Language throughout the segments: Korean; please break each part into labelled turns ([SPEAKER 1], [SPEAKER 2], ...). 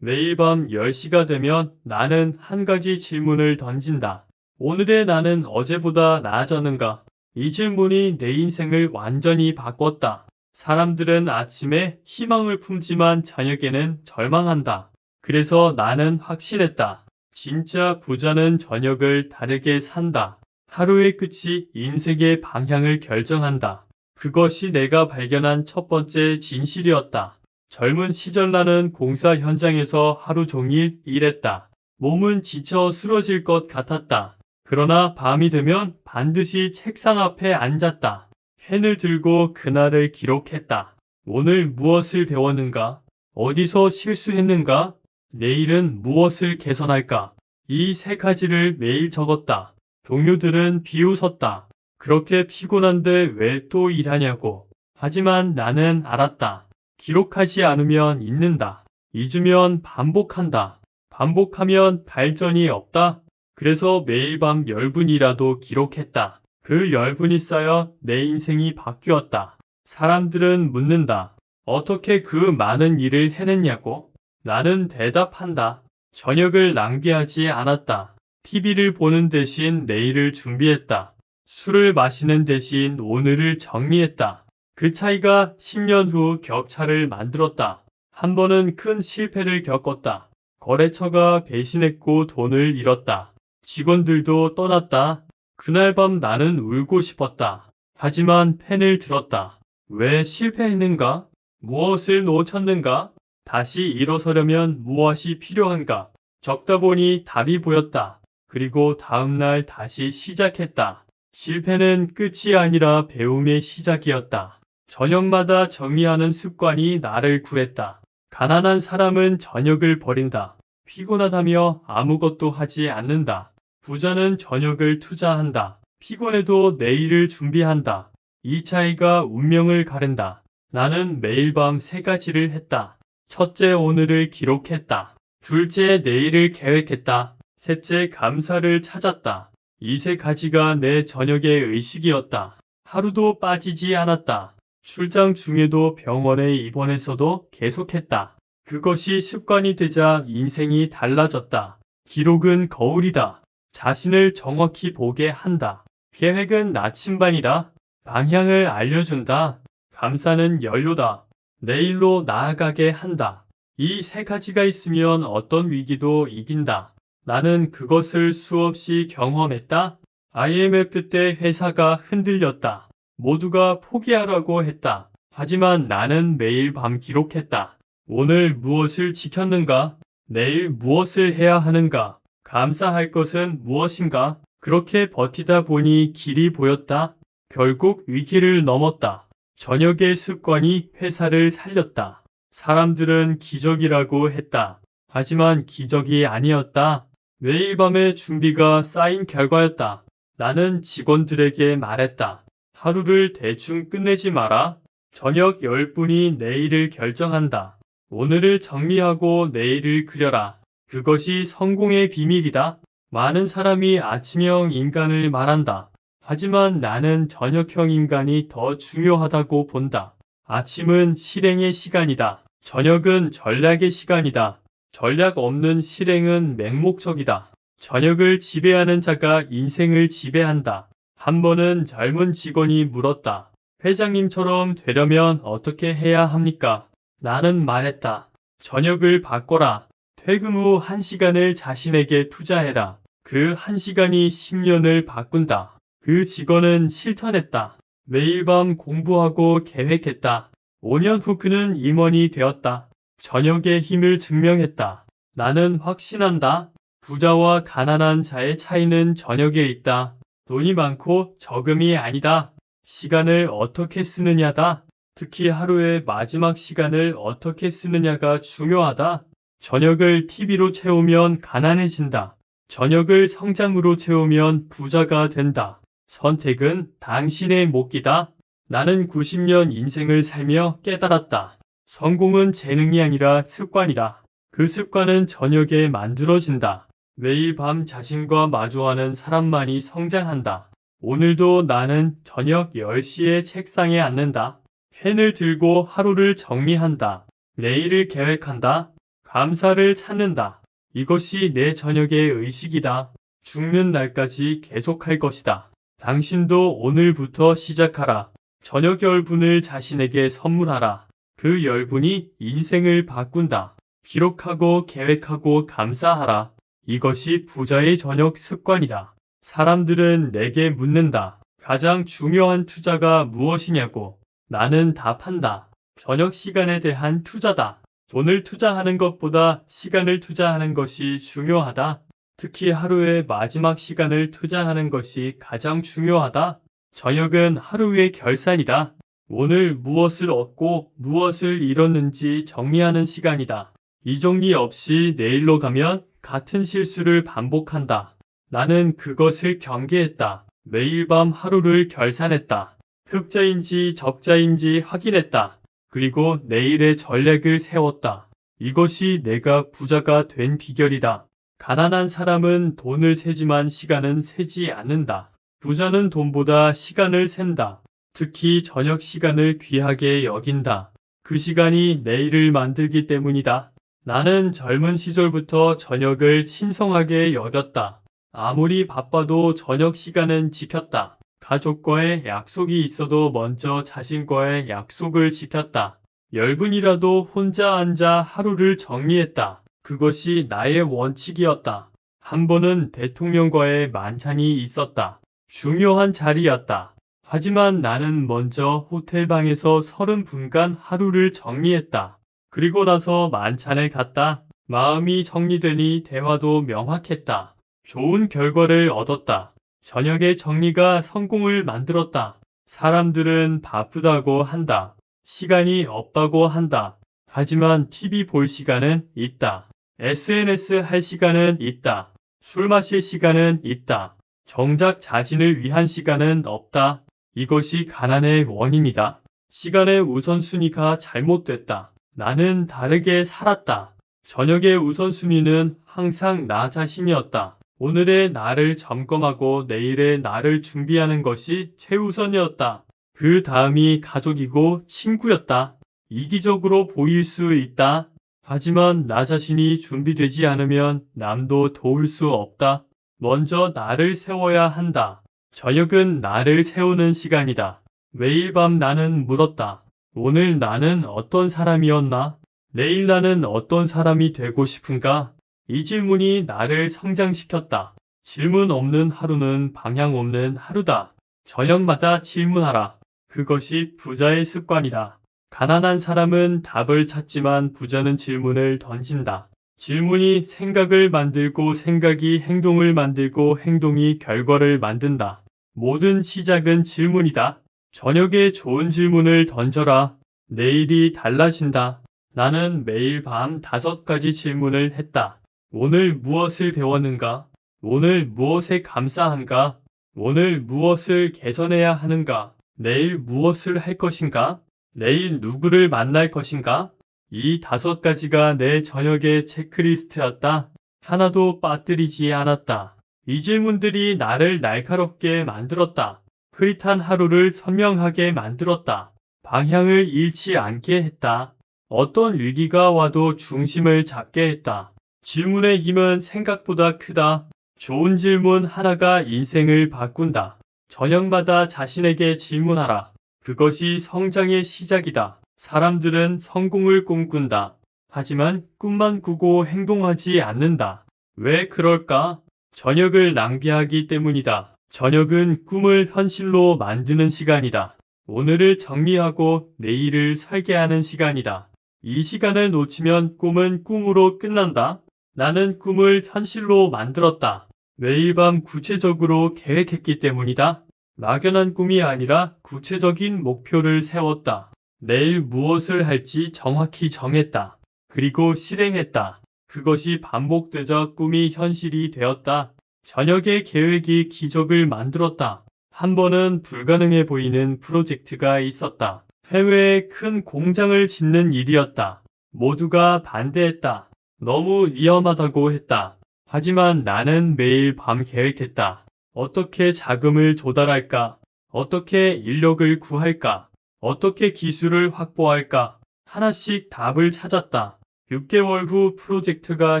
[SPEAKER 1] 매일 밤 10시가 되면 나는 한 가지 질문을 던진다. 오늘의 나는 어제보다 나아졌는가? 이 질문이 내 인생을 완전히 바꿨다. 사람들은 아침에 희망을 품지만 저녁에는 절망한다. 그래서 나는 확신했다. 진짜 부자는 저녁을 다르게 산다. 하루의 끝이 인생의 방향을 결정한다. 그것이 내가 발견한 첫 번째 진실이었다. 젊은 시절 나는 공사 현장에서 하루 종일 일했다. 몸은 지쳐 쓰러질 것 같았다. 그러나 밤이 되면 반드시 책상 앞에 앉았다. 펜을 들고 그날을 기록했다. 오늘 무엇을 배웠는가? 어디서 실수했는가? 내일은 무엇을 개선할까? 이 세 가지를 매일 적었다. 동료들은 비웃었다. 그렇게 피곤한데 왜 또 일하냐고. 하지만 나는 알았다. 기록하지 않으면 잊는다. 잊으면 반복한다. 반복하면 발전이 없다. 그래서 매일 밤 10분이라도 기록했다. 그 10분이 쌓여 내 인생이 바뀌었다. 사람들은 묻는다. 어떻게 그 많은 일을 해냈냐고? 나는 대답한다. 저녁을 낭비하지 않았다. TV를 보는 대신 내일을 준비했다. 술을 마시는 대신 오늘을 정리했다. 그 차이가 10년 후 격차를 만들었다. 한 번은 큰 실패를 겪었다. 거래처가 배신했고 돈을 잃었다. 직원들도 떠났다. 그날 밤 나는 울고 싶었다. 하지만 펜을 들었다. 왜 실패했는가? 무엇을 놓쳤는가? 다시 일어서려면 무엇이 필요한가? 적다 보니 답이 보였다. 그리고 다음날 다시 시작했다. 실패는 끝이 아니라 배움의 시작이었다. 저녁마다 정리하는 습관이 나를 구했다. 가난한 사람은 저녁을 버린다. 피곤하다며 아무것도 하지 않는다. 부자는 저녁을 투자한다. 피곤해도 내일을 준비한다. 이 차이가 운명을 가른다. 나는 매일 밤 세 가지를 했다. 첫째, 오늘을 기록했다. 둘째, 내일을 계획했다. 셋째, 감사를 찾았다. 이 세 가지가 내 저녁의 의식이었다. 하루도 빠지지 않았다. 출장 중에도 병원에 입원해서도 계속했다. 그것이 습관이 되자 인생이 달라졌다. 기록은 거울이다. 자신을 정확히 보게 한다. 계획은 나침반이다. 방향을 알려준다. 감사는 연료다. 내일로 나아가게 한다. 이 세 가지가 있으면 어떤 위기도 이긴다. 나는 그것을 수없이 경험했다. IMF 때 회사가 흔들렸다. 모두가 포기하라고 했다. 하지만 나는 매일 밤 기록했다. 오늘 무엇을 지켰는가? 내일 무엇을 해야 하는가? 감사할 것은 무엇인가? 그렇게 버티다 보니 길이 보였다. 결국 위기를 넘었다. 저녁의 습관이 회사를 살렸다. 사람들은 기적이라고 했다. 하지만 기적이 아니었다. 매일 밤의 준비가 쌓인 결과였다. 나는 직원들에게 말했다. 하루를 대충 끝내지 마라. 저녁 10분이 내일을 결정한다. 오늘을 정리하고 내일을 그려라. 그것이 성공의 비밀이다. 많은 사람이 아침형 인간을 말한다. 하지만 나는 저녁형 인간이 더 중요하다고 본다. 아침은 실행의 시간이다. 저녁은 전략의 시간이다. 전략 없는 실행은 맹목적이다. 저녁을 지배하는 자가 인생을 지배한다. 한 번은 젊은 직원이 물었다. 회장님처럼 되려면 어떻게 해야 합니까? 나는 말했다. 저녁을 바꿔라. 퇴근 후 1시간을 자신에게 투자해라. 그 1시간이 10년을 바꾼다. 그 직원은 실천했다. 매일 밤 공부하고 계획했다. 5년 후 그는 임원이 되었다. 저녁의 힘을 증명했다. 나는 확신한다. 부자와 가난한 자의 차이는 저녁에 있다. 돈이 많고 적음이 아니다. 시간을 어떻게 쓰느냐다. 특히 하루의 마지막 시간을 어떻게 쓰느냐가 중요하다. 저녁을 TV로 채우면 가난해진다. 저녁을 성장으로 채우면 부자가 된다. 선택은 당신의 몫이다. 나는 90년 인생을 살며 깨달았다. 성공은 재능이 아니라 습관이다. 그 습관은 저녁에 만들어진다. 매일 밤 자신과 마주하는 사람만이 성장한다. 오늘도 나는 저녁 10시에 책상에 앉는다. 펜을 들고 하루를 정리한다. 내일을 계획한다. 감사를 찾는다. 이것이 내 저녁의 의식이다. 죽는 날까지 계속할 것이다. 당신도 오늘부터 시작하라. 저녁 열분을 자신에게 선물하라. 그 열분이 인생을 바꾼다. 기록하고 계획하고 감사하라. 이것이 부자의 저녁 습관이다. 사람들은 내게 묻는다. 가장 중요한 투자가 무엇이냐고. 나는 답한다. 저녁 시간에 대한 투자다. 돈을 투자하는 것보다 시간을 투자하는 것이 중요하다. 특히 하루의 마지막 시간을 투자하는 것이 가장 중요하다. 저녁은 하루의 결산이다. 오늘 무엇을 얻고 무엇을 잃었는지 정리하는 시간이다. 이 정리 없이 내일로 가면 같은 실수를 반복한다. 나는 그것을 경계했다. 매일 밤 하루를 결산했다. 흑자인지 적자인지 확인했다. 그리고 내일의 전략을 세웠다. 이것이 내가 부자가 된 비결이다. 가난한 사람은 돈을 세지만 시간은 세지 않는다. 부자는 돈보다 시간을 센다. 특히 저녁 시간을 귀하게 여긴다. 그 시간이 내일을 만들기 때문이다. 나는 젊은 시절부터 저녁을 신성하게 여겼다. 아무리 바빠도 저녁 시간은 지켰다. 가족과의 약속이 있어도 먼저 자신과의 약속을 지켰다. 열분이라도 혼자 앉아 하루를 정리했다. 그것이 나의 원칙이었다. 한 번은 대통령과의 만찬이 있었다. 중요한 자리였다. 하지만 나는 먼저 호텔방에서 30분간 하루를 정리했다. 그리고 나서 만찬에 갔다. 마음이 정리되니 대화도 명확했다. 좋은 결과를 얻었다. 저녁의 정리가 성공을 만들었다. 사람들은 바쁘다고 한다. 시간이 없다고 한다. 하지만 TV 볼 시간은 있다. SNS 할 시간은 있다. 술 마실 시간은 있다. 정작 자신을 위한 시간은 없다. 이것이 가난의 원인이다. 시간의 우선순위가 잘못됐다. 나는 다르게 살았다. 저녁의 우선순위는 항상 나 자신이었다. 오늘의 나를 점검하고 내일의 나를 준비하는 것이 최우선이었다. 그 다음이 가족이고 친구였다. 이기적으로 보일 수 있다. 하지만 나 자신이 준비되지 않으면 남도 도울 수 없다. 먼저 나를 세워야 한다. 저녁은 나를 세우는 시간이다. 매일 밤 나는 물었다. 오늘 나는 어떤 사람이었나? 내일 나는 어떤 사람이 되고 싶은가? 이 질문이 나를 성장시켰다. 질문 없는 하루는 방향 없는 하루다. 저녁마다 질문하라. 그것이 부자의 습관이다. 가난한 사람은 답을 찾지만 부자는 질문을 던진다. 질문이 생각을 만들고 생각이 행동을 만들고 행동이 결과를 만든다. 모든 시작은 질문이다. 저녁에 좋은 질문을 던져라. 내일이 달라진다. 나는 매일 밤 5가지 질문을 했다. 오늘 무엇을 배웠는가? 오늘 무엇에 감사한가? 오늘 무엇을 개선해야 하는가? 내일 무엇을 할 것인가? 내일 누구를 만날 것인가? 이 5가지가 내 저녁의 체크리스트였다. 하나도 빠뜨리지 않았다. 이 질문들이 나를 날카롭게 만들었다. 흐릿한 하루를 선명하게 만들었다. 방향을 잃지 않게 했다. 어떤 위기가 와도 중심을 잡게 했다. 질문의 힘은 생각보다 크다. 좋은 질문 하나가 인생을 바꾼다. 저녁마다 자신에게 질문하라. 그것이 성장의 시작이다. 사람들은 성공을 꿈꾼다. 하지만 꿈만 꾸고 행동하지 않는다. 왜 그럴까? 저녁을 낭비하기 때문이다. 저녁은 꿈을 현실로 만드는 시간이다. 오늘을 정리하고 내일을 설계하는 시간이다. 이 시간을 놓치면 꿈은 꿈으로 끝난다. 나는 꿈을 현실로 만들었다. 매일 밤 구체적으로 계획했기 때문이다. 막연한 꿈이 아니라 구체적인 목표를 세웠다. 내일 무엇을 할지 정확히 정했다. 그리고 실행했다. 그것이 반복되자 꿈이 현실이 되었다. 저녁의 계획이 기적을 만들었다. 한 번은 불가능해 보이는 프로젝트가 있었다. 해외에 큰 공장을 짓는 일이었다. 모두가 반대했다. 너무 위험하다고 했다. 하지만 나는 매일 밤 계획했다. 어떻게 자금을 조달할까? 어떻게 인력을 구할까? 어떻게 기술을 확보할까? 하나씩 답을 찾았다. 6개월 후 프로젝트가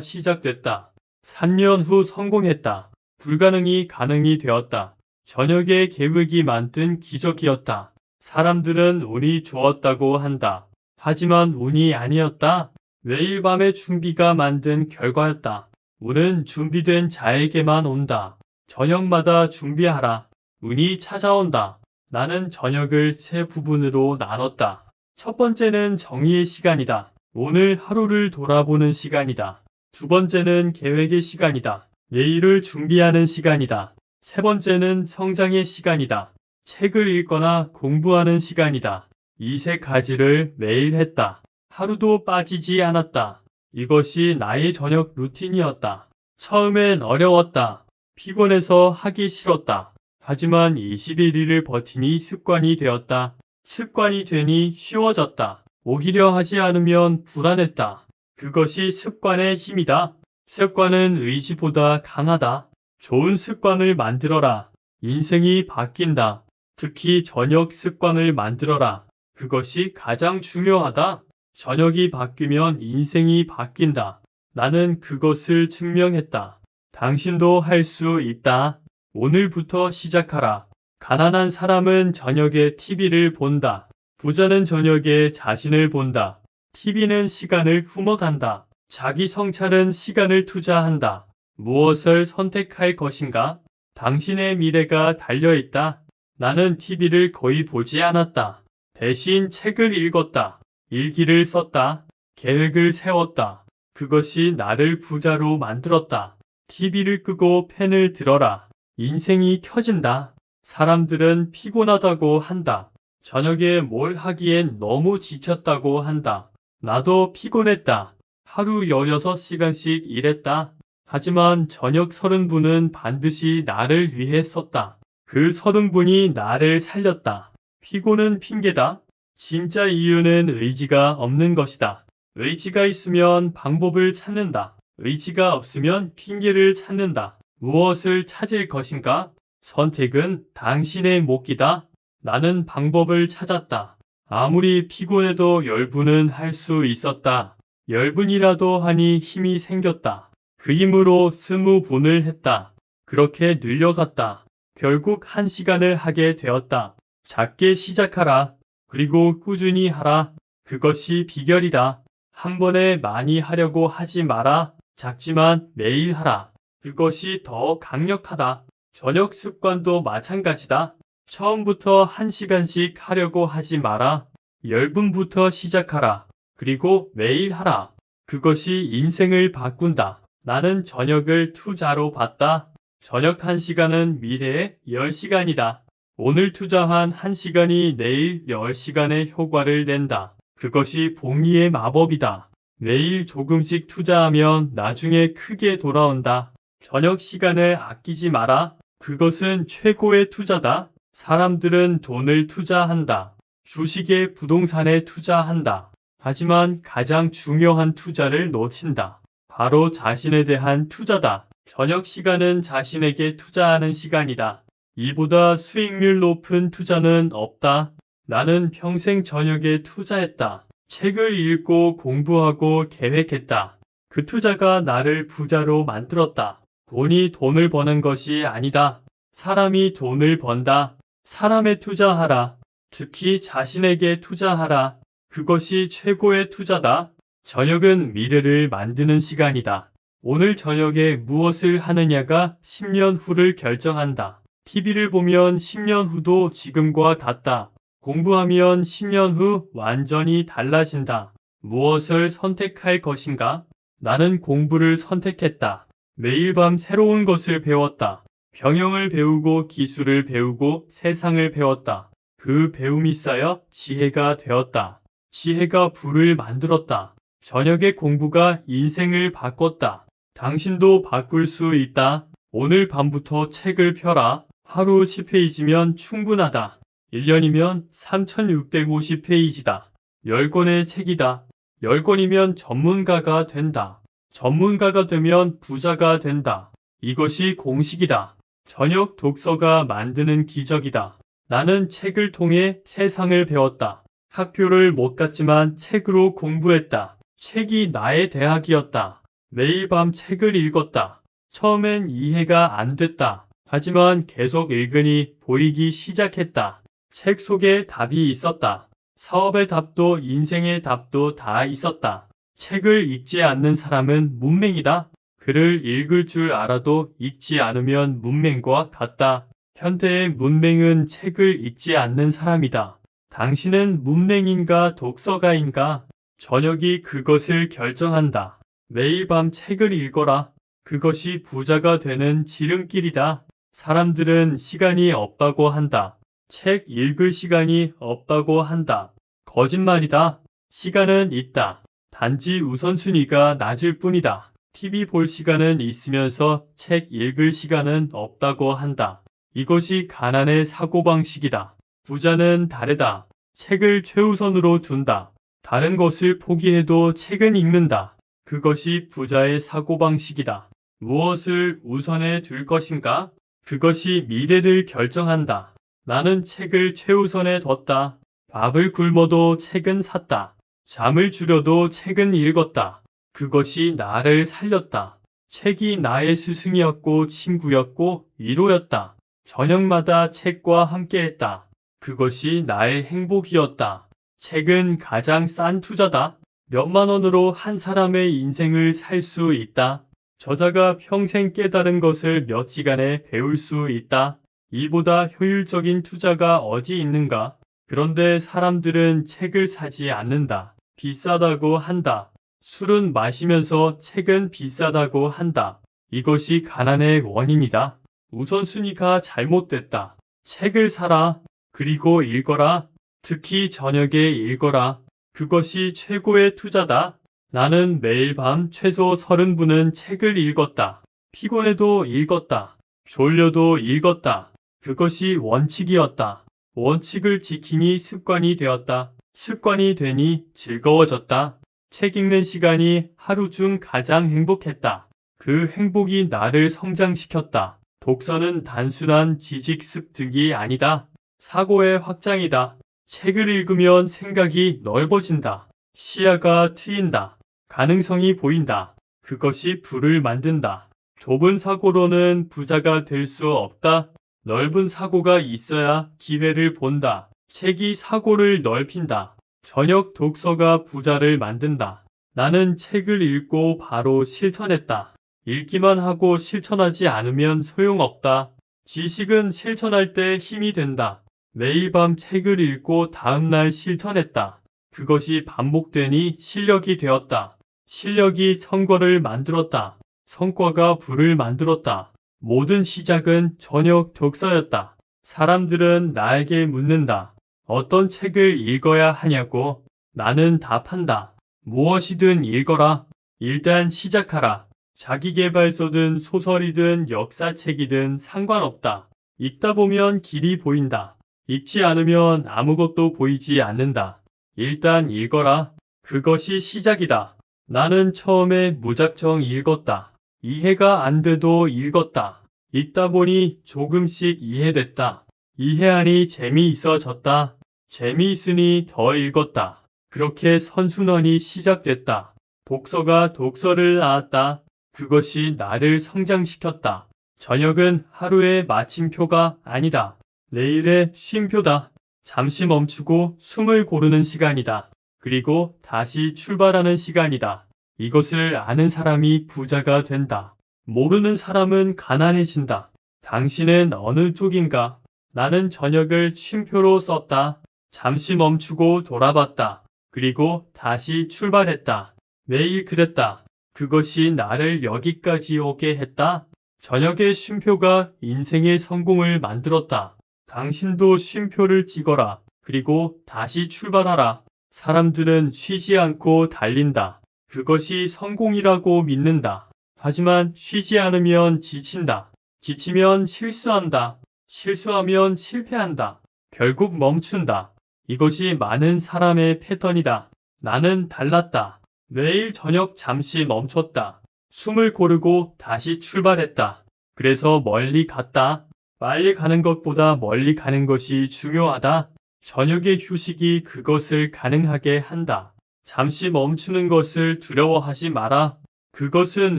[SPEAKER 1] 시작됐다. 3년 후 성공했다. 불가능이 가능이 되었다. 저녁에 계획이 만든 기적이었다. 사람들은 운이 좋았다고 한다. 하지만 운이 아니었다. 매일 밤에 준비가 만든 결과였다. 운은 준비된 자에게만 온다. 저녁마다 준비하라. 운이 찾아온다. 나는 저녁을 세 부분으로 나눴다. 첫 번째는 정의의 시간이다. 오늘 하루를 돌아보는 시간이다. 두 번째는 계획의 시간이다. 내일을 준비하는 시간이다. 세 번째는 성장의 시간이다. 책을 읽거나 공부하는 시간이다. 이 세 가지를 매일 했다. 하루도 빠지지 않았다. 이것이 나의 저녁 루틴이었다. 처음엔 어려웠다. 피곤해서 하기 싫었다. 하지만 21일을 버티니 습관이 되었다. 습관이 되니 쉬워졌다. 오히려 하지 않으면 불안했다. 그것이 습관의 힘이다. 습관은 의지보다 강하다. 좋은 습관을 만들어라. 인생이 바뀐다. 특히 저녁 습관을 만들어라. 그것이 가장 중요하다. 저녁이 바뀌면 인생이 바뀐다. 나는 그것을 증명했다. 당신도 할 수 있다. 오늘부터 시작하라. 가난한 사람은 저녁에 TV를 본다. 부자는 저녁에 자신을 본다. TV는 시간을 훔어간다. 자기 성찰은 시간을 투자한다. 무엇을 선택할 것인가? 당신의 미래가 달려있다. 나는 TV를 거의 보지 않았다. 대신 책을 읽었다. 일기를 썼다. 계획을 세웠다. 그것이 나를 부자로 만들었다. TV를 끄고 펜을 들어라. 인생이 켜진다. 사람들은 피곤하다고 한다. 저녁에 뭘 하기엔 너무 지쳤다고 한다. 나도 피곤했다. 하루 16시간씩 일했다. 하지만 저녁 30분은 반드시 나를 위해 썼다. 그 30분이 나를 살렸다. 피곤은 핑계다. 진짜 이유는 의지가 없는 것이다. 의지가 있으면 방법을 찾는다. 의지가 없으면 핑계를 찾는다. 무엇을 찾을 것인가? 선택은 당신의 몫이다. 나는 방법을 찾았다. 아무리 피곤해도 10분은 할 수 있었다. 10분이라도 하니 힘이 생겼다. 그 힘으로 20분을 했다. 그렇게 늘려갔다. 결국 1시간을 하게 되었다. 작게 시작하라. 그리고 꾸준히 하라. 그것이 비결이다. 한 번에 많이 하려고 하지 마라. 작지만 매일 하라. 그것이 더 강력하다. 저녁 습관도 마찬가지다. 처음부터 1시간씩 하려고 하지 마라. 10분부터 시작하라. 그리고 매일 하라. 그것이 인생을 바꾼다. 나는 저녁을 투자로 봤다. 저녁 1시간은 미래의 10시간이다. 오늘 투자한 1시간이 내일 10시간의 효과를 낸다. 그것이 복리의 마법이다. 매일 조금씩 투자하면 나중에 크게 돌아온다. 저녁 시간을 아끼지 마라. 그것은 최고의 투자다. 사람들은 돈을 투자한다. 주식에 부동산에 투자한다. 하지만 가장 중요한 투자를 놓친다. 바로 자신에 대한 투자다. 저녁 시간은 자신에게 투자하는 시간이다. 이보다 수익률 높은 투자는 없다. 나는 평생 저녁에 투자했다. 책을 읽고 공부하고 계획했다. 그 투자가 나를 부자로 만들었다. 돈이 돈을 버는 것이 아니다. 사람이 돈을 번다. 사람에 투자하라. 특히 자신에게 투자하라. 그것이 최고의 투자다. 저녁은 미래를 만드는 시간이다. 오늘 저녁에 무엇을 하느냐가 10년 후를 결정한다. TV를 보면 10년 후도 지금과 같다. 공부하면 10년 후 완전히 달라진다. 무엇을 선택할 것인가? 나는 공부를 선택했다. 매일 밤 새로운 것을 배웠다. 경영을 배우고 기술을 배우고 세상을 배웠다. 그 배움이 쌓여 지혜가 되었다. 지혜가 부를 만들었다. 저녁의 공부가 인생을 바꿨다. 당신도 바꿀 수 있다. 오늘 밤부터 책을 펴라. 하루 10페이지면 충분하다. 1년이면 3650페이지다. 10권의 책이다. 10권이면 전문가가 된다. 전문가가 되면 부자가 된다. 이것이 공식이다. 저녁 독서가 만드는 기적이다. 나는 책을 통해 세상을 배웠다. 학교를 못 갔지만 책으로 공부했다. 책이 나의 대학이었다. 매일 밤 책을 읽었다. 처음엔 이해가 안 됐다. 하지만 계속 읽으니 보이기 시작했다. 책 속에 답이 있었다. 사업의 답도 인생의 답도 다 있었다. 책을 읽지 않는 사람은 문맹이다. 글을 읽을 줄 알아도 읽지 않으면 문맹과 같다. 현대의 문맹은 책을 읽지 않는 사람이다. 당신은 문맹인가 독서가인가? 저녁이 그것을 결정한다. 매일 밤 책을 읽어라. 그것이 부자가 되는 지름길이다. 사람들은 시간이 없다고 한다. 책 읽을 시간이 없다고 한다. 거짓말이다. 시간은 있다. 단지 우선순위가 낮을 뿐이다. TV 볼 시간은 있으면서 책 읽을 시간은 없다고 한다. 이것이 가난의 사고방식이다. 부자는 다르다. 책을 최우선으로 둔다. 다른 것을 포기해도 책은 읽는다. 그것이 부자의 사고방식이다. 무엇을 우선에 둘 것인가? 그것이 미래를 결정한다. 나는 책을 최우선에 뒀다. 밥을 굶어도 책은 샀다. 잠을 줄여도 책은 읽었다. 그것이 나를 살렸다. 책이 나의 스승이었고 친구였고 위로였다. 저녁마다 책과 함께했다. 그것이 나의 행복이었다. 책은 가장 싼 투자다. 몇만 원으로 한 사람의 인생을 살 수 있다. 저자가 평생 깨달은 것을 몇 시간에 배울 수 있다. 이보다 효율적인 투자가 어디 있는가? 그런데 사람들은 책을 사지 않는다. 비싸다고 한다. 술은 마시면서 책은 비싸다고 한다. 이것이 가난의 원인이다. 우선순위가 잘못됐다. 책을 사라. 그리고 읽어라. 특히 저녁에 읽어라. 그것이 최고의 투자다. 나는 매일 밤 최소 30분은 책을 읽었다. 피곤해도 읽었다. 졸려도 읽었다. 그것이 원칙이었다. 원칙을 지키니 습관이 되었다. 습관이 되니 즐거워졌다. 책 읽는 시간이 하루 중 가장 행복했다. 그 행복이 나를 성장시켰다. 독서는 단순한 지식 습득이 아니다. 사고의 확장이다. 책을 읽으면 생각이 넓어진다. 시야가 트인다. 가능성이 보인다. 그것이 부를 만든다. 좁은 사고로는 부자가 될 수 없다. 넓은 사고가 있어야 기회를 본다. 책이 사고를 넓힌다. 저녁 독서가 부자를 만든다. 나는 책을 읽고 바로 실천했다. 읽기만 하고 실천하지 않으면 소용없다. 지식은 실천할 때 힘이 된다. 매일 밤 책을 읽고 다음날 실천했다. 그것이 반복되니 실력이 되었다. 실력이 성과를 만들었다. 성과가 부를 만들었다. 모든 시작은 저녁 독서였다. 사람들은 나에게 묻는다. 어떤 책을 읽어야 하냐고. 나는 답한다. 무엇이든 읽어라. 일단 시작하라. 자기계발서든 소설이든 역사책이든 상관없다. 읽다 보면 길이 보인다. 읽지 않으면 아무것도 보이지 않는다. 일단 읽어라. 그것이 시작이다. 나는 처음에 무작정 읽었다. 이해가 안 돼도 읽었다. 읽다 보니 조금씩 이해됐다. 이해하니 재미있어졌다. 재미있으니 더 읽었다. 그렇게 선순환이 시작됐다. 독서가 독서를 낳았다. 그것이 나를 성장시켰다. 저녁은 하루의 마침표가 아니다. 내일의 쉼표다. 잠시 멈추고 숨을 고르는 시간이다. 그리고 다시 출발하는 시간이다. 이것을 아는 사람이 부자가 된다. 모르는 사람은 가난해진다. 당신은 어느 쪽인가? 나는 저녁을 쉼표로 썼다. 잠시 멈추고 돌아봤다. 그리고 다시 출발했다. 매일 그랬다. 그것이 나를 여기까지 오게 했다. 저녁의 쉼표가 인생의 성공을 만들었다. 당신도 쉼표를 찍어라. 그리고 다시 출발하라. 사람들은 쉬지 않고 달린다. 그것이 성공이라고 믿는다. 하지만 쉬지 않으면 지친다. 지치면 실수한다. 실수하면 실패한다. 결국 멈춘다. 이것이 많은 사람의 패턴이다. 나는 달랐다. 매일 저녁 잠시 멈췄다. 숨을 고르고 다시 출발했다. 그래서 멀리 갔다. 빨리 가는 것보다 멀리 가는 것이 중요하다. 저녁의 휴식이 그것을 가능하게 한다. 잠시 멈추는 것을 두려워하지 마라. 그것은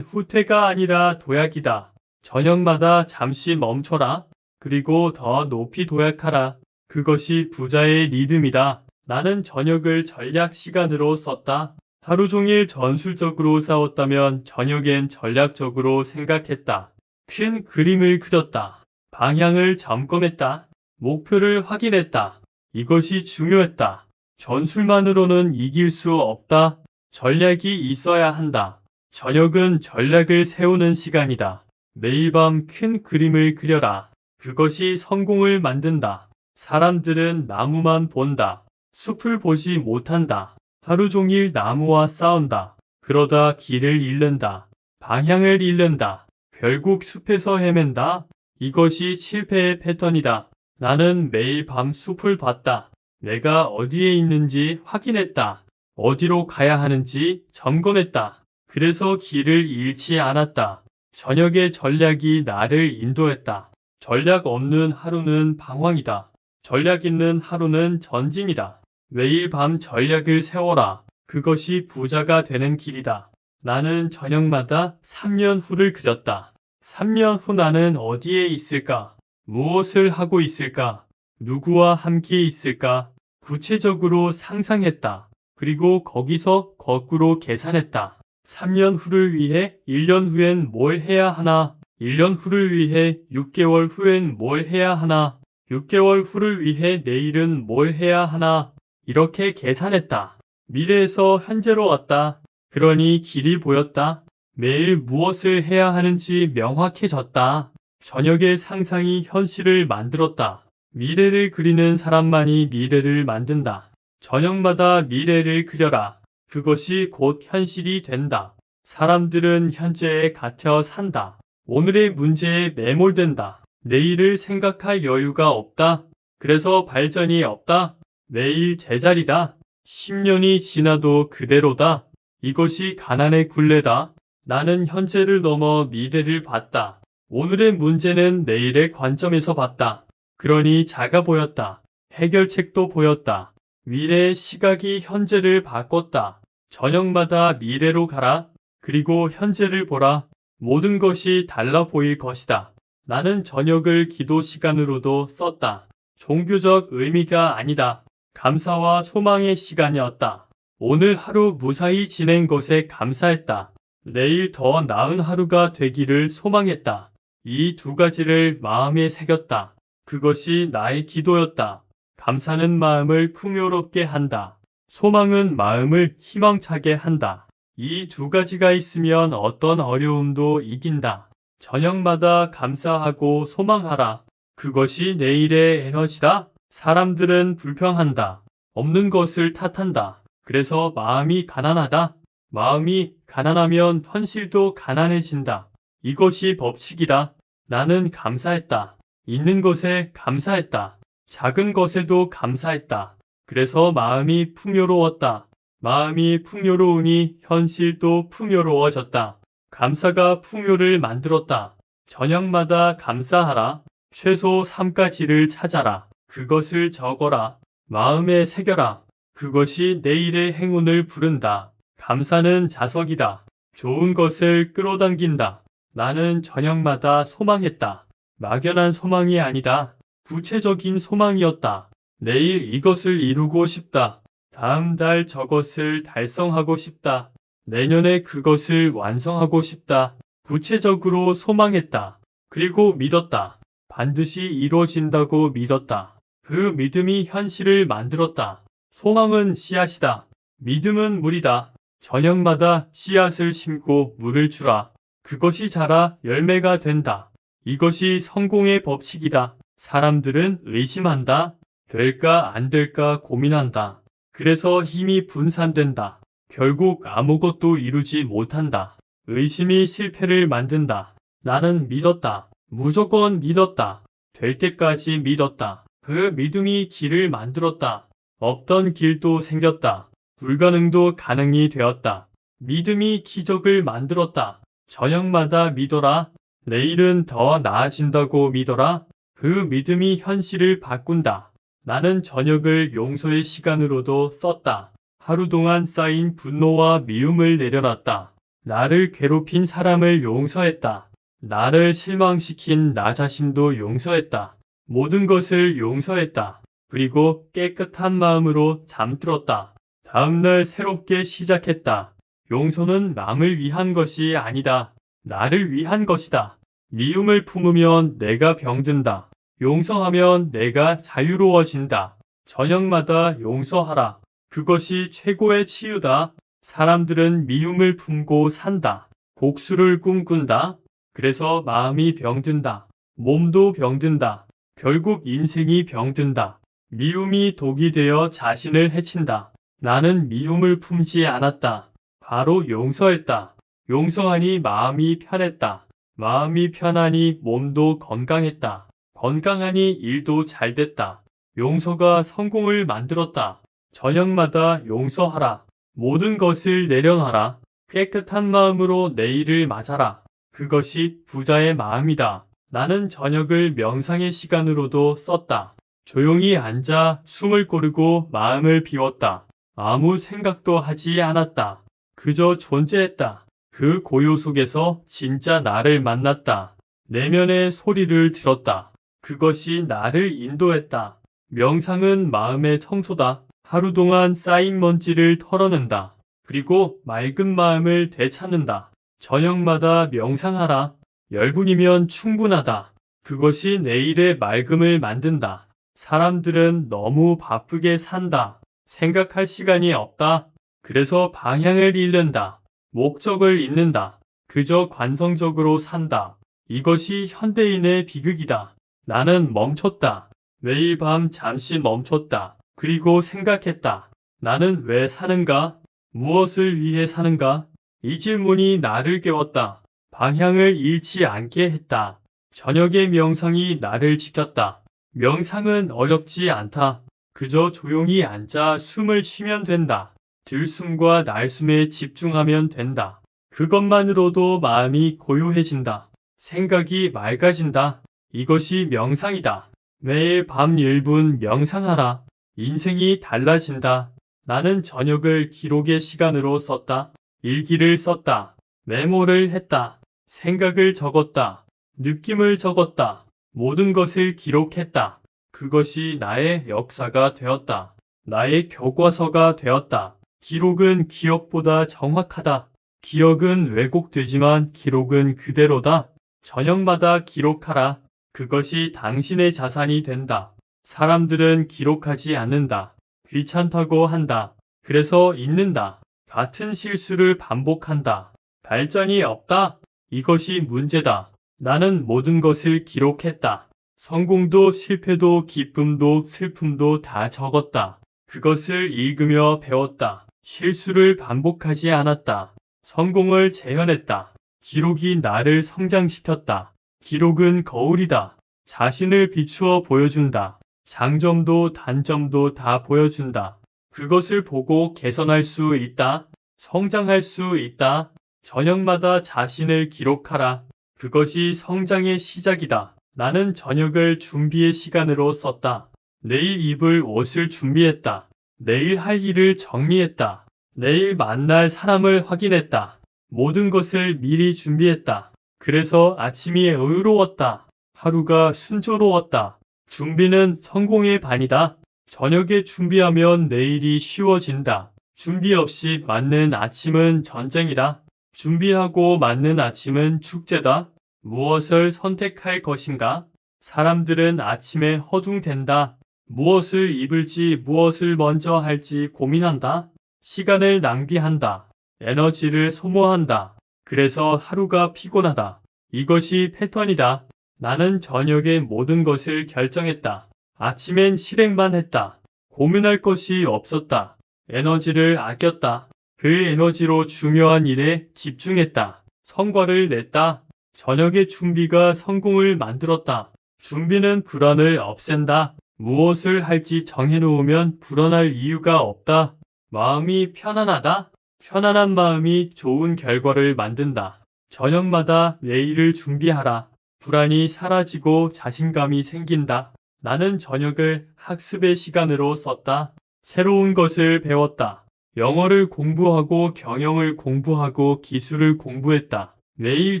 [SPEAKER 1] 후퇴가 아니라 도약이다. 저녁마다 잠시 멈춰라. 그리고 더 높이 도약하라. 그것이 부자의 리듬이다. 나는 저녁을 전략 시간으로 썼다. 하루 종일 전술적으로 싸웠다면 저녁엔 전략적으로 생각했다. 큰 그림을 그렸다. 방향을 점검했다. 목표를 확인했다. 이것이 중요했다. 전술만으로는 이길 수 없다. 전략이 있어야 한다. 저녁은 전략을 세우는 시간이다. 매일 밤 큰 그림을 그려라. 그것이 성공을 만든다. 사람들은 나무만 본다. 숲을 보지 못한다. 하루 종일 나무와 싸운다. 그러다 길을 잃는다. 방향을 잃는다. 결국 숲에서 헤맨다. 이것이 실패의 패턴이다. 나는 매일 밤 숲을 봤다. 내가 어디에 있는지 확인했다. 어디로 가야 하는지 점검했다. 그래서 길을 잃지 않았다. 저녁의 전략이 나를 인도했다. 전략 없는 하루는 방황이다. 전략 있는 하루는 전진이다. 매일 밤 전략을 세워라. 그것이 부자가 되는 길이다. 나는 저녁마다 3년 후를 그렸다. 3년 후 나는 어디에 있을까? 무엇을 하고 있을까? 누구와 함께 있을까? 구체적으로 상상했다. 그리고 거기서 거꾸로 계산했다. 3년 후를 위해 1년 후엔 뭘 해야 하나? 1년 후를 위해 6개월 후엔 뭘 해야 하나? 6개월 후를 위해 내일은 뭘 해야 하나? 이렇게 계산했다. 미래에서 현재로 왔다. 그러니 길이 보였다. 매일 무엇을 해야 하는지 명확해졌다. 저녁의 상상이 현실을 만들었다. 미래를 그리는 사람만이 미래를 만든다. 저녁마다 미래를 그려라. 그것이 곧 현실이 된다. 사람들은 현재에 갇혀 산다. 오늘의 문제에 매몰된다. 내일을 생각할 여유가 없다. 그래서 발전이 없다. 매일 제자리다. 10년이 지나도 그대로다. 이것이 가난의 굴레다. 나는 현재를 넘어 미래를 봤다. 오늘의 문제는 내일의 관점에서 봤다. 그러니 작아 보였다. 해결책도 보였다. 미래의 시각이 현재를 바꿨다. 저녁마다 미래로 가라. 그리고 현재를 보라. 모든 것이 달라 보일 것이다. 나는 저녁을 기도 시간으로도 썼다. 종교적 의미가 아니다. 감사와 소망의 시간이었다. 오늘 하루 무사히 지낸 것에 감사했다. 내일 더 나은 하루가 되기를 소망했다. 이 두 가지를 마음에 새겼다. 그것이 나의 기도였다. 감사는 마음을 풍요롭게 한다. 소망은 마음을 희망차게 한다. 이 두 가지가 있으면 어떤 어려움도 이긴다. 저녁마다 감사하고 소망하라. 그것이 내일의 에너지다. 사람들은 불평한다. 없는 것을 탓한다. 그래서 마음이 가난하다. 마음이 가난하면 현실도 가난해진다. 이것이 법칙이다. 나는 감사했다. 있는 것에 감사했다. 작은 것에도 감사했다. 그래서 마음이 풍요로웠다. 마음이 풍요로우니 현실도 풍요로워졌다. 감사가 풍요를 만들었다. 저녁마다 감사하라. 최소 3가지를 찾아라. 그것을 적어라. 마음에 새겨라. 그것이 내일의 행운을 부른다. 감사는 자석이다. 좋은 것을 끌어당긴다. 나는 저녁마다 소망했다. 막연한 소망이 아니다. 구체적인 소망이었다. 내일 이것을 이루고 싶다. 다음 달 저것을 달성하고 싶다. 내년에 그것을 완성하고 싶다. 구체적으로 소망했다. 그리고 믿었다. 반드시 이루어진다고 믿었다. 그 믿음이 현실을 만들었다. 소망은 씨앗이다. 믿음은 물이다. 저녁마다 씨앗을 심고 물을 주라. 그것이 자라 열매가 된다. 이것이 성공의 법칙이다. 사람들은 의심한다. 될까 안 될까 고민한다. 그래서 힘이 분산된다. 결국 아무것도 이루지 못한다. 의심이 실패를 만든다. 나는 믿었다. 무조건 믿었다. 될 때까지 믿었다. 그 믿음이 길을 만들었다. 없던 길도 생겼다. 불가능도 가능이 되었다. 믿음이 기적을 만들었다. 저녁마다 믿어라. 내일은 더 나아진다고 믿어라. 그 믿음이 현실을 바꾼다. 나는 저녁을 용서의 시간으로도 썼다. 하루 동안 쌓인 분노와 미움을 내려놨다. 나를 괴롭힌 사람을 용서했다. 나를 실망시킨 나 자신도 용서했다. 모든 것을 용서했다. 그리고 깨끗한 마음으로 잠들었다. 다음날 새롭게 시작했다. 용서는 남을 위한 것이 아니다. 나를 위한 것이다. 미움을 품으면 내가 병든다. 용서하면 내가 자유로워진다. 저녁마다 용서하라. 그것이 최고의 치유다. 사람들은 미움을 품고 산다. 복수를 꿈꾼다. 그래서 마음이 병든다. 몸도 병든다. 결국 인생이 병든다. 미움이 독이 되어 자신을 해친다. 나는 미움을 품지 않았다. 바로 용서했다. 용서하니 마음이 편했다. 마음이 편하니 몸도 건강했다. 건강하니 일도 잘 됐다. 용서가 성공을 만들었다. 저녁마다 용서하라. 모든 것을 내려놔라. 깨끗한 마음으로 내일을 맞아라. 그것이 부자의 마음이다. 나는 저녁을 명상의 시간으로도 썼다. 조용히 앉아 숨을 고르고 마음을 비웠다. 아무 생각도 하지 않았다. 그저 존재했다. 그 고요 속에서 진짜 나를 만났다. 내면의 소리를 들었다. 그것이 나를 인도했다. 명상은 마음의 청소다. 하루 동안 쌓인 먼지를 털어낸다. 그리고 맑은 마음을 되찾는다. 저녁마다 명상하라. 10분이면 충분하다. 그것이 내일의 맑음을 만든다. 사람들은 너무 바쁘게 산다. 생각할 시간이 없다. 그래서 방향을 잃는다. 목적을 잃는다. 그저 관성적으로 산다. 이것이 현대인의 비극이다. 나는 멈췄다. 매일 밤 잠시 멈췄다. 그리고 생각했다. 나는 왜 사는가? 무엇을 위해 사는가? 이 질문이 나를 깨웠다. 방향을 잃지 않게 했다. 저녁의 명상이 나를 지켰다. 명상은 어렵지 않다. 그저 조용히 앉아 숨을 쉬면 된다. 들숨과 날숨에 집중하면 된다. 그것만으로도 마음이 고요해진다. 생각이 맑아진다. 이것이 명상이다. 매일 밤 1분 명상하라. 인생이 달라진다. 나는 저녁을 기록의 시간으로 썼다. 일기를 썼다. 메모를 했다. 생각을 적었다. 느낌을 적었다. 모든 것을 기록했다. 그것이 나의 역사가 되었다. 나의 교과서가 되었다. 기록은 기억보다 정확하다. 기억은 왜곡되지만 기록은 그대로다. 저녁마다 기록하라. 그것이 당신의 자산이 된다. 사람들은 기록하지 않는다. 귀찮다고 한다. 그래서 잊는다. 같은 실수를 반복한다. 발전이 없다. 이것이 문제다. 나는 모든 것을 기록했다. 성공도 실패도 기쁨도 슬픔도 다 적었다. 그것을 읽으며 배웠다. 실수를 반복하지 않았다. 성공을 재현했다. 기록이 나를 성장시켰다. 기록은 거울이다. 자신을 비추어 보여준다. 장점도 단점도 다 보여준다. 그것을 보고 개선할 수 있다. 성장할 수 있다. 저녁마다 자신을 기록하라. 그것이 성장의 시작이다. 나는 저녁을 준비의 시간으로 썼다. 내일 입을 옷을 준비했다. 내일 할 일을 정리했다. 내일 만날 사람을 확인했다. 모든 것을 미리 준비했다. 그래서 아침이 여유로웠다. 하루가 순조로웠다. 준비는 성공의 반이다. 저녁에 준비하면 내일이 쉬워진다. 준비 없이 맞는 아침은 전쟁이다. 준비하고 맞는 아침은 축제다. 무엇을 선택할 것인가? 사람들은 아침에 허둥댄다. 무엇을 입을지 무엇을 먼저 할지 고민한다. 시간을 낭비한다. 에너지를 소모한다. 그래서 하루가 피곤하다. 이것이 패턴이다. 나는 저녁에 모든 것을 결정했다. 아침엔 실행만 했다. 고민할 것이 없었다. 에너지를 아꼈다. 그 에너지로 중요한 일에 집중했다. 성과를 냈다. 저녁의 준비가 성공을 만들었다. 준비는 불안을 없앤다. 무엇을 할지 정해놓으면 불안할 이유가 없다. 마음이 편안하다. 편안한 마음이 좋은 결과를 만든다. 저녁마다 내일을 준비하라. 불안이 사라지고 자신감이 생긴다. 나는 저녁을 학습의 시간으로 썼다. 새로운 것을 배웠다. 영어를 공부하고 경영을 공부하고 기술을 공부했다. 매일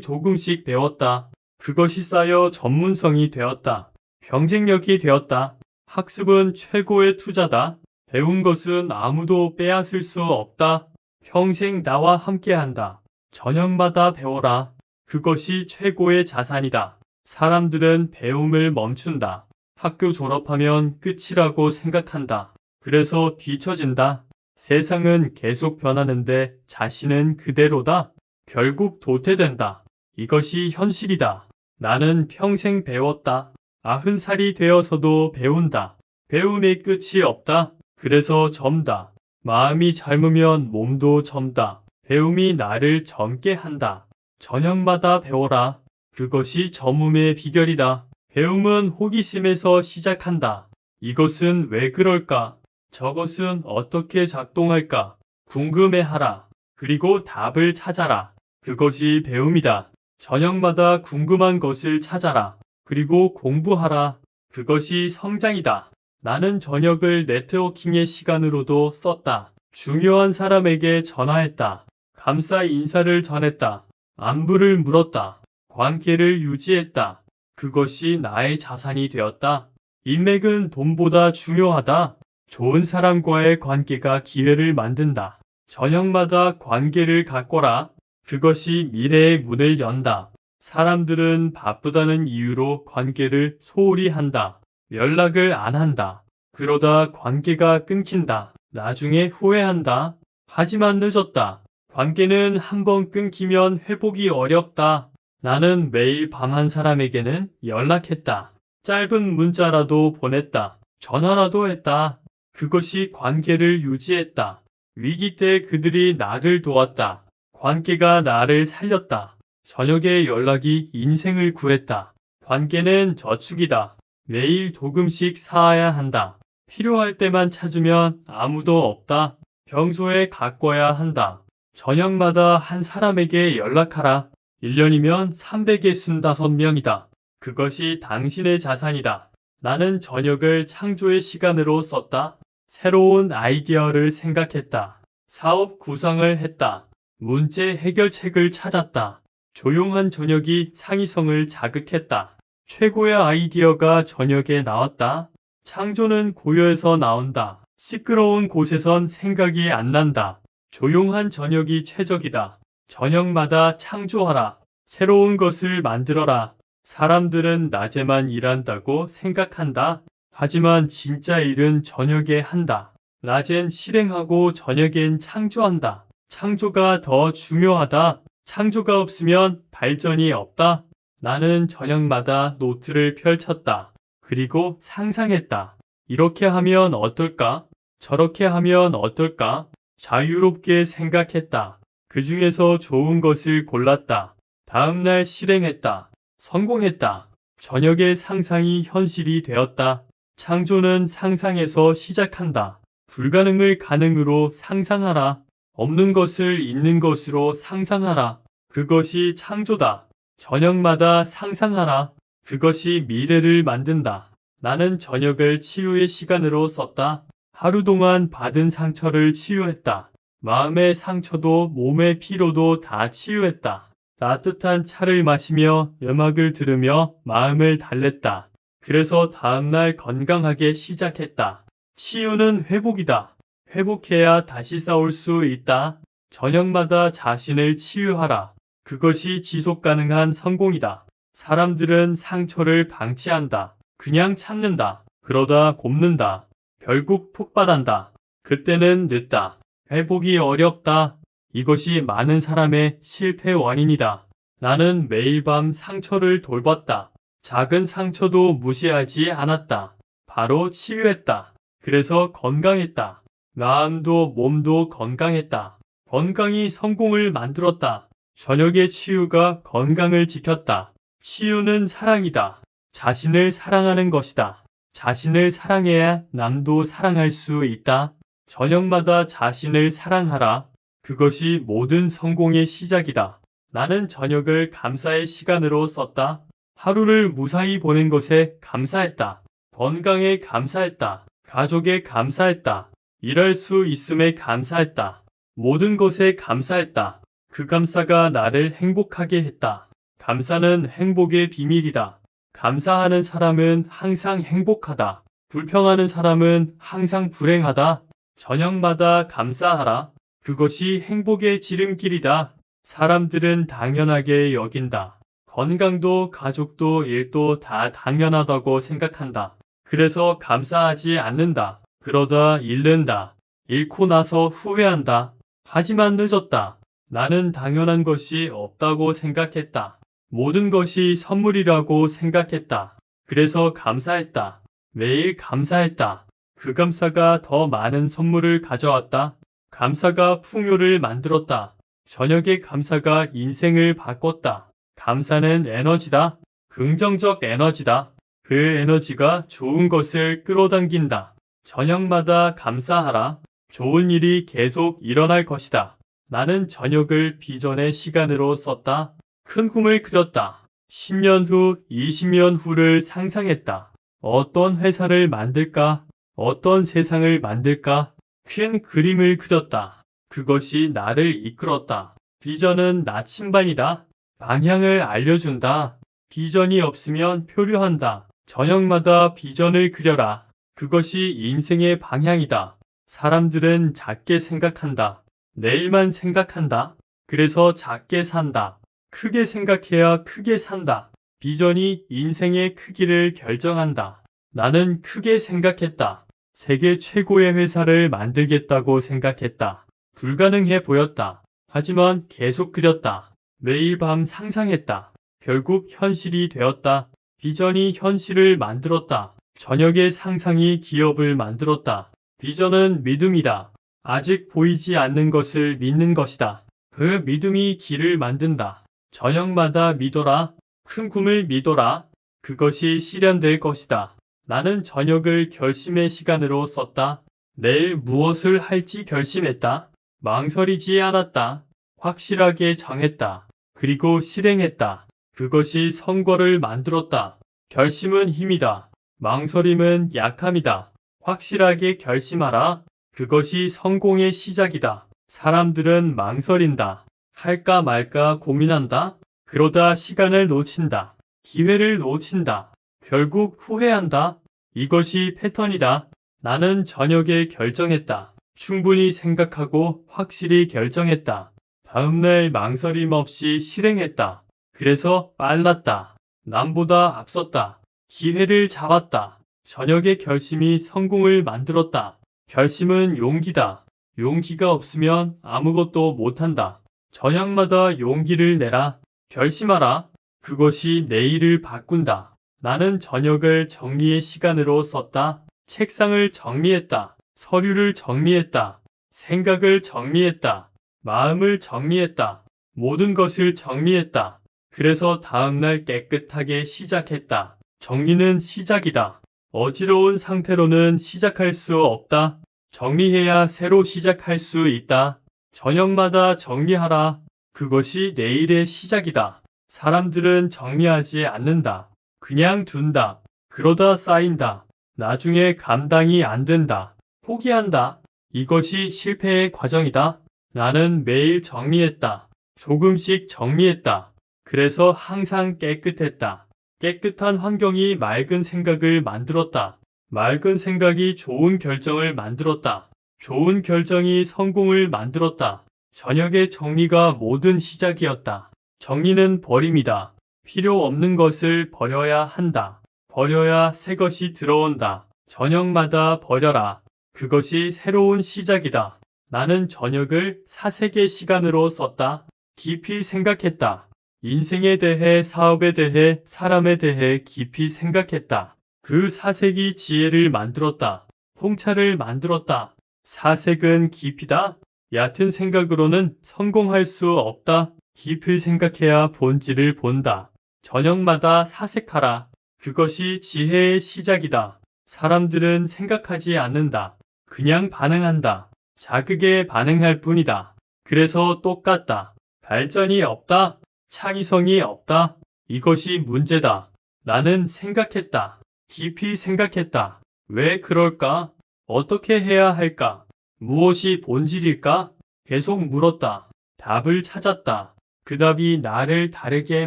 [SPEAKER 1] 조금씩 배웠다. 그것이 쌓여 전문성이 되었다. 경쟁력이 되었다. 학습은 최고의 투자다. 배운 것은 아무도 빼앗을 수 없다. 평생 나와 함께한다. 저녁마다 배워라. 그것이 최고의 자산이다. 사람들은 배움을 멈춘다. 학교 졸업하면 끝이라고 생각한다. 그래서 뒤처진다. 세상은 계속 변하는데 자신은 그대로다. 결국 도태된다. 이것이 현실이다. 나는 평생 배웠다. 90살이 되어서도 배운다. 배움의 끝이 없다. 그래서 젊다. 마음이 젊으면 몸도 젊다. 배움이 나를 젊게 한다. 저녁마다 배워라. 그것이 젊음의 비결이다. 배움은 호기심에서 시작한다. 이것은 왜 그럴까? 저것은 어떻게 작동할까? 궁금해하라. 그리고 답을 찾아라. 그것이 배움이다. 저녁마다 궁금한 것을 찾아라. 그리고 공부하라. 그것이 성장이다. 나는 저녁을 네트워킹의 시간으로도 썼다. 중요한 사람에게 전화했다. 감사 인사를 전했다. 안부를 물었다. 관계를 유지했다. 그것이 나의 자산이 되었다. 인맥은 돈보다 중요하다. 좋은 사람과의 관계가 기회를 만든다. 저녁마다 관계를 가꿔라. 그것이 미래의 문을 연다. 사람들은 바쁘다는 이유로 관계를 소홀히 한다. 연락을 안 한다. 그러다 관계가 끊긴다. 나중에 후회한다. 하지만 늦었다. 관계는 한번 끊기면 회복이 어렵다. 나는 매일 밤 한 사람에게는 연락했다. 짧은 문자라도 보냈다. 전화라도 했다. 그것이 관계를 유지했다. 위기 때 그들이 나를 도왔다. 관계가 나를 살렸다. 저녁에 연락이 인생을 구했다. 관계는 저축이다. 매일 조금씩 쌓아야 한다. 필요할 때만 찾으면 아무도 없다. 평소에 가꿔야 한다. 저녁마다 한 사람에게 연락하라. 1년이면 365명이다. 그것이 당신의 자산이다. 나는 저녁을 창조의 시간으로 썼다. 새로운 아이디어를 생각했다. 사업 구상을 했다. 문제 해결책을 찾았다. 조용한 저녁이 창의성을 자극했다. 최고의 아이디어가 저녁에 나왔다. 창조는 고요에서 나온다. 시끄러운 곳에선 생각이 안 난다. 조용한 저녁이 최적이다. 저녁마다 창조하라. 새로운 것을 만들어라. 사람들은 낮에만 일한다고 생각한다. 하지만 진짜 일은 저녁에 한다. 낮엔 실행하고 저녁엔 창조한다. 창조가 더 중요하다. 창조가 없으면 발전이 없다. 나는 저녁마다 노트를 펼쳤다. 그리고 상상했다. 이렇게 하면 어떨까? 저렇게 하면 어떨까? 자유롭게 생각했다. 그 중에서 좋은 것을 골랐다. 다음날 실행했다. 성공했다. 저녁의 상상이 현실이 되었다. 창조는 상상에서 시작한다. 불가능을 가능으로 상상하라. 없는 것을 있는 것으로 상상하라. 그것이 창조다. 저녁마다 상상하라. 그것이 미래를 만든다. 나는 저녁을 치유의 시간으로 썼다. 하루 동안 받은 상처를 치유했다. 마음의 상처도 몸의 피로도 다 치유했다. 따뜻한 차를 마시며 음악을 들으며 마음을 달랬다. 그래서 다음날 건강하게 시작했다. 치유는 회복이다. 회복해야 다시 싸울 수 있다. 저녁마다 자신을 치유하라. 그것이 지속 가능한 성공이다. 사람들은 상처를 방치한다. 그냥 참는다. 그러다 곱는다. 결국 폭발한다. 그때는 늦다. 회복이 어렵다. 이것이 많은 사람의 실패 원인이다. 나는 매일 밤 상처를 돌봤다. 작은 상처도 무시하지 않았다. 바로 치유했다. 그래서 건강했다. 마음도 몸도 건강했다. 건강이 성공을 만들었다. 저녁의 치유가 건강을 지켰다. 치유는 사랑이다. 자신을 사랑하는 것이다. 자신을 사랑해야 남도 사랑할 수 있다. 저녁마다 자신을 사랑하라. 그것이 모든 성공의 시작이다. 나는 저녁을 감사의 시간으로 썼다. 하루를 무사히 보낸 것에 감사했다. 건강에 감사했다. 가족에 감사했다. 일할 수 있음에 감사했다. 모든 것에 감사했다. 그 감사가 나를 행복하게 했다. 감사는 행복의 비밀이다. 감사하는 사람은 항상 행복하다. 불평하는 사람은 항상 불행하다. 저녁마다 감사하라. 그것이 행복의 지름길이다. 사람들은 당연하게 여긴다. 건강도 가족도 일도 다 당연하다고 생각한다. 그래서 감사하지 않는다. 그러다 잃는다. 잃고 나서 후회한다. 하지만 늦었다. 나는 당연한 것이 없다고 생각했다. 모든 것이 선물이라고 생각했다. 그래서 감사했다. 매일 감사했다. 그 감사가 더 많은 선물을 가져왔다. 감사가 풍요를 만들었다. 저녁의 감사가 인생을 바꿨다. 감사는 에너지다. 긍정적 에너지다. 그 에너지가 좋은 것을 끌어당긴다. 저녁마다 감사하라. 좋은 일이 계속 일어날 것이다. 나는 저녁을 비전의 시간으로 썼다. 큰 꿈을 그렸다. 10년 후, 20년 후를 상상했다. 어떤 회사를 만들까? 어떤 세상을 만들까? 큰 그림을 그렸다. 그것이 나를 이끌었다. 비전은 나침반이다. 방향을 알려준다. 비전이 없으면 표류한다. 저녁마다 비전을 그려라. 그것이 인생의 방향이다. 사람들은 작게 생각한다. 내일만 생각한다. 그래서 작게 산다. 크게 생각해야 크게 산다. 비전이 인생의 크기를 결정한다. 나는 크게 생각했다. 세계 최고의 회사를 만들겠다고 생각했다. 불가능해 보였다. 하지만 계속 그렸다. 매일 밤 상상했다. 결국 현실이 되었다. 비전이 현실을 만들었다. 저녁의 상상이 기업을 만들었다. 비전은 믿음이다. 아직 보이지 않는 것을 믿는 것이다. 그 믿음이 길을 만든다. 저녁마다 믿어라. 큰 꿈을 믿어라. 그것이 실현될 것이다. 나는 저녁을 결심의 시간으로 썼다. 내일 무엇을 할지 결심했다. 망설이지 않았다. 확실하게 정했다. 그리고 실행했다. 그것이 성과를 만들었다. 결심은 힘이다. 망설임은 약함이다. 확실하게 결심하라. 그것이 성공의 시작이다. 사람들은 망설인다. 할까 말까 고민한다. 그러다 시간을 놓친다. 기회를 놓친다. 결국 후회한다. 이것이 패턴이다. 나는 저녁에 결정했다. 충분히 생각하고 확실히 결정했다. 다음날 망설임 없이 실행했다. 그래서 빨랐다. 남보다 앞섰다. 기회를 잡았다. 저녁의 결심이 성공을 만들었다. 결심은 용기다. 용기가 없으면 아무것도 못한다. 저녁마다 용기를 내라. 결심하라. 그것이 내일을 바꾼다. 나는 저녁을 정리의 시간으로 썼다. 책상을 정리했다. 서류를 정리했다. 생각을 정리했다. 마음을 정리했다. 모든 것을 정리했다. 그래서 다음날 깨끗하게 시작했다. 정리는 시작이다. 어지러운 상태로는 시작할 수 없다. 정리해야 새로 시작할 수 있다. 저녁마다 정리하라. 그것이 내일의 시작이다. 사람들은 정리하지 않는다. 그냥 둔다. 그러다 쌓인다. 나중에 감당이 안 된다. 포기한다. 이것이 실패의 과정이다. 나는 매일 정리했다. 조금씩 정리했다. 그래서 항상 깨끗했다. 깨끗한 환경이 맑은 생각을 만들었다. 맑은 생각이 좋은 결정을 만들었다. 좋은 결정이 성공을 만들었다. 저녁의 정리가 모든 시작이었다. 정리는 버림이다. 필요 없는 것을 버려야 한다. 버려야 새 것이 들어온다. 저녁마다 버려라. 그것이 새로운 시작이다. 나는 저녁을 사색의 시간으로 썼다. 깊이 생각했다. 인생에 대해, 사업에 대해, 사람에 대해 깊이 생각했다. 그 사색이 지혜를 만들었다. 통찰을 만들었다. 사색은 깊이다. 얕은 생각으로는 성공할 수 없다. 깊이 생각해야 본질을 본다. 저녁마다 사색하라. 그것이 지혜의 시작이다. 사람들은 생각하지 않는다. 그냥 반응한다. 자극에 반응할 뿐이다. 그래서 똑같다. 발전이 없다. 창의성이 없다. 이것이 문제다. 나는 생각했다. 깊이 생각했다. 왜 그럴까? 어떻게 해야 할까? 무엇이 본질일까? 계속 물었다. 답을 찾았다. 그 답이 나를 다르게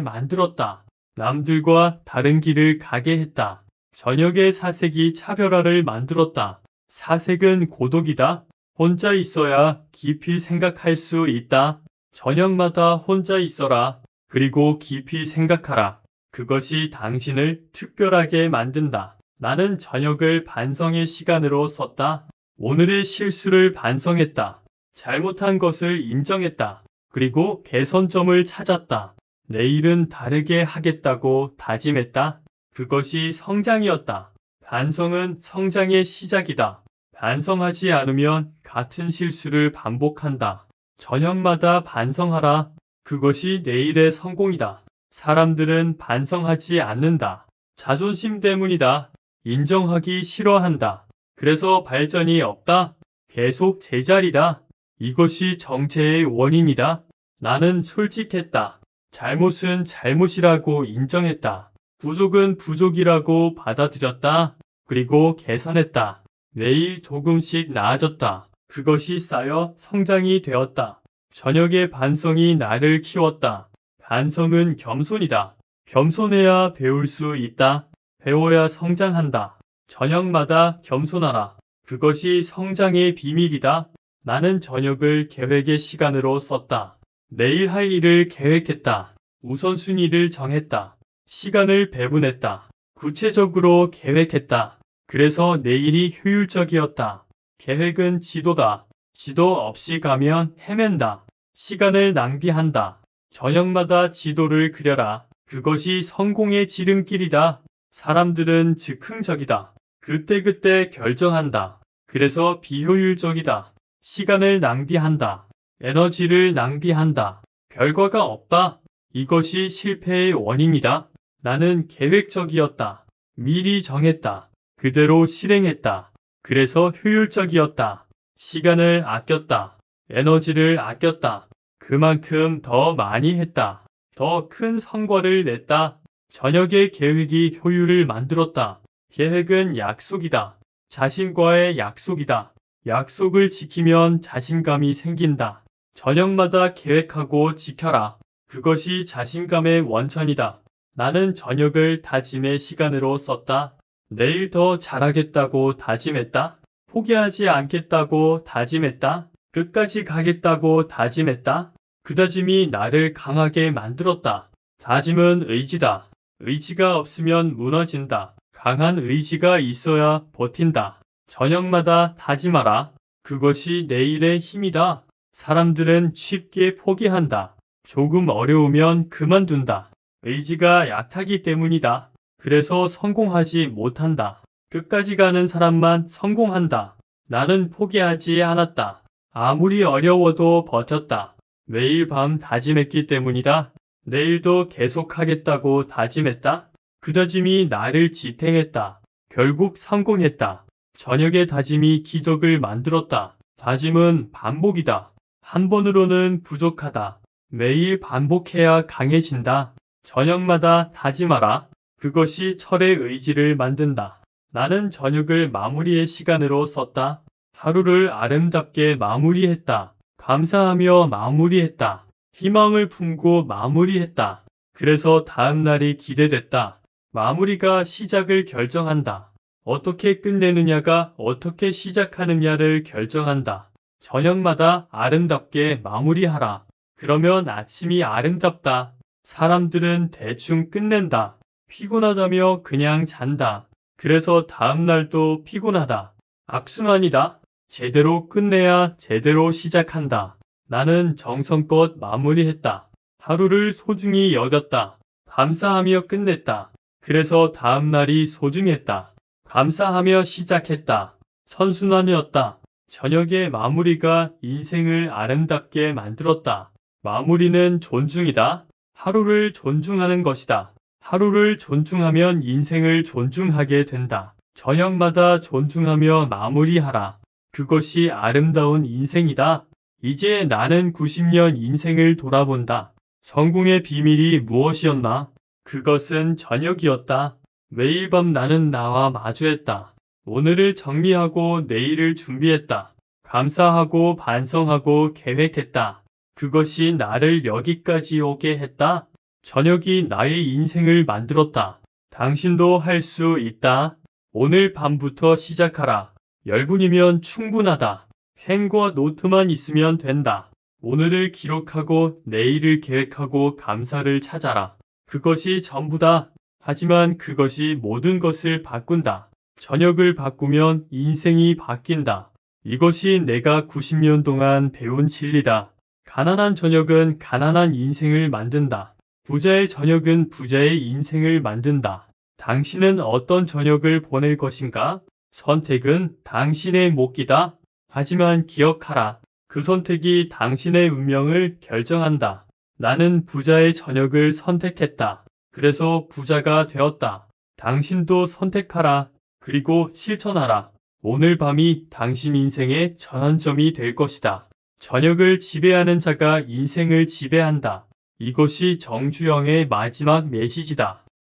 [SPEAKER 1] 만들었다. 남들과 다른 길을 가게 했다. 저녁에 사색이 차별화를 만들었다. 사색은 고독이다. 혼자 있어야 깊이 생각할 수 있다. 저녁마다 혼자 있어라. 그리고 깊이 생각하라. 그것이 당신을 특별하게 만든다. 나는 저녁을 반성의 시간으로 썼다. 오늘의 실수를 반성했다. 잘못한 것을 인정했다. 그리고 개선점을 찾았다. 내일은 다르게 하겠다고 다짐했다. 그것이 성장이었다. 반성은 성장의 시작이다. 반성하지 않으면 같은 실수를 반복한다. 저녁마다 반성하라. 그것이 내일의 성공이다. 사람들은 반성하지 않는다. 자존심 때문이다. 인정하기 싫어한다. 그래서 발전이 없다. 계속 제자리다. 이것이 정체의 원인이다. 나는 솔직했다. 잘못은 잘못이라고 인정했다. 부족은 부족이라고 받아들였다. 그리고 개선했다. 매일 조금씩 나아졌다. 그것이 쌓여 성장이 되었다. 저녁의 반성이 나를 키웠다. 반성은 겸손이다. 겸손해야 배울 수 있다. 배워야 성장한다. 저녁마다 겸손하라. 그것이 성장의 비밀이다. 나는 저녁을 계획의 시간으로 썼다. 내일 할 일을 계획했다. 우선순위를 정했다. 시간을 배분했다. 구체적으로 계획했다. 그래서 내일이 효율적이었다. 계획은 지도다. 지도 없이 가면 헤맨다. 시간을 낭비한다. 저녁마다 지도를 그려라. 그것이 성공의 지름길이다. 사람들은 즉흥적이다. 그때그때 결정한다. 그래서 비효율적이다. 시간을 낭비한다. 에너지를 낭비한다. 결과가 없다. 이것이 실패의 원인이다. 나는 계획적이었다. 미리 정했다. 그대로 실행했다. 그래서 효율적이었다. 시간을 아꼈다. 에너지를 아꼈다. 그만큼 더 많이 했다. 더 큰 성과를 냈다. 저녁의 계획이 효율을 만들었다. 계획은 약속이다. 자신과의 약속이다. 약속을 지키면 자신감이 생긴다. 저녁마다 계획하고 지켜라. 그것이 자신감의 원천이다. 나는 저녁을 다짐의 시간으로 썼다. 내일 더 잘하겠다고 다짐했다. 포기하지 않겠다고 다짐했다. 끝까지 가겠다고 다짐했다. 그 다짐이 나를 강하게 만들었다. 다짐은 의지다. 의지가 없으면 무너진다. 강한 의지가 있어야 버틴다. 저녁마다 다짐하라. 그것이 내일의 힘이다. 사람들은 쉽게 포기한다. 조금 어려우면 그만둔다. 의지가 약하기 때문이다. 그래서 성공하지 못한다. 끝까지 가는 사람만 성공한다. 나는 포기하지 않았다. 아무리 어려워도 버텼다. 매일 밤 다짐했기 때문이다. 내일도 계속하겠다고 다짐했다. 그 다짐이 나를 지탱했다. 결국 성공했다. 저녁의 다짐이 기적을 만들었다. 다짐은 반복이다. 한 번으로는 부족하다. 매일 반복해야 강해진다. 저녁마다 다짐하라. 그것이 철의 의지를 만든다. 나는 저녁을 마무리의 시간으로 썼다. 하루를 아름답게 마무리했다. 감사하며 마무리했다. 희망을 품고 마무리했다. 그래서 다음 날이 기대됐다. 마무리가 시작을 결정한다. 어떻게 끝내느냐가 어떻게 시작하느냐를 결정한다. 저녁마다 아름답게 마무리하라. 그러면 아침이 아름답다. 사람들은 대충 끝낸다. 피곤하다며 그냥 잔다. 그래서 다음 날도 피곤하다. 악순환이다. 제대로 끝내야 제대로 시작한다. 나는 정성껏 마무리했다. 하루를 소중히 여겼다. 감사하며 끝냈다. 그래서 다음 날이 소중했다. 감사하며 시작했다. 선순환이었다. 저녁의 마무리가 인생을 아름답게 만들었다. 마무리는 존중이다. 하루를 존중하는 것이다. 하루를 존중하면 인생을 존중하게 된다. 저녁마다 존중하며 마무리하라. 그것이 아름다운 인생이다. 이제 나는 90년 인생을 돌아본다. 성공의 비밀이 무엇이었나? 그것은 저녁이었다. 매일 밤 나는 나와 마주했다. 오늘을 정리하고 내일을 준비했다. 감사하고 반성하고 계획했다. 그것이 나를 여기까지 오게 했다. 저녁이 나의 인생을 만들었다. 당신도 할 수 있다. 오늘 밤부터 시작하라. 10분이면 충분하다. 펜과 노트만 있으면 된다. 오늘을 기록하고 내일을 계획하고 감사를 찾아라. 그것이 전부다. 하지만 그것이 모든 것을 바꾼다. 저녁을 바꾸면 인생이 바뀐다. 이것이 내가 90년 동안 배운 진리다. 가난한 저녁은 가난한 인생을 만든다. 부자의 저녁은 부자의 인생을 만든다. 당신은 어떤 저녁을 보낼 것인가? 선택은 당신의 몫이다. 하지만 기억하라. 그 선택이 당신의 운명을 결정한다. 나는 부자의 저녁을 선택했다. 그래서 부자가 되었다. 당신도 선택하라. 그리고 실천하라. 오늘 밤이 당신 인생의 전환점이 될 것이다. 저녁을 지배하는 자가 인생을 지배한다. 이것이 정주영의 마지막 메시지다.